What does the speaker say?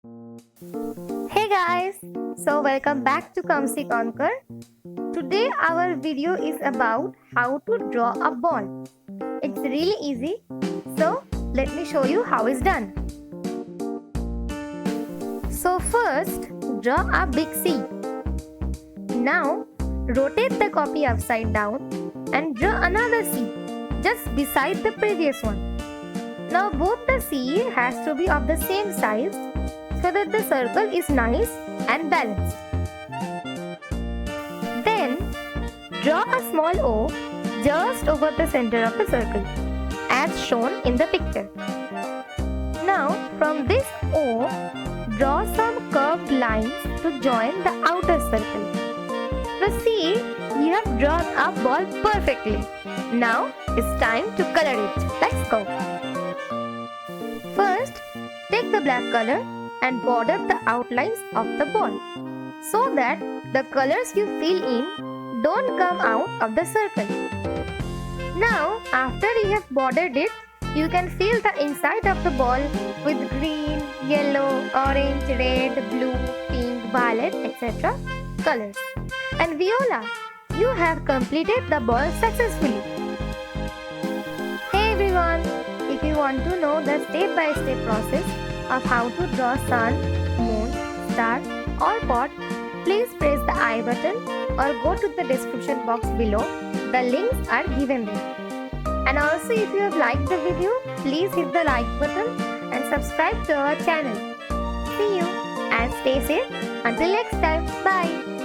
Hey guys, so welcome back to Come See Conquer. Today our video is about how to draw a ball. It's really easy, so let me show you how it's done. So first, draw a big C. Now rotate the copy upside down and draw another C just beside the previous one. Now both the C has to be of the same size so that the circle is nice and balanced. Then draw a small O just over the center of the circle as shown in the picture. Now from this O, draw some curved lines to join the outer circle. So see, you have drawn a ball perfectly. Now it's time to color it. Let's go. First, take the black color and border the outlines of the ball so that the colors you fill in don't come out of the circle. Now, after you have bordered it, you can fill the inside of the ball with green, yellow, orange, red, blue, pink, violet, etc. colors. And Viola, you have completed the ball successfully. Hey everyone, if you want to know the step-by-step process of how to draw sun, moon, star or pot, please press the I button or go to the description box below. The links are given there. And also if you have liked the video, please hit the like button and subscribe to our channel. See you and stay safe until next time. Bye.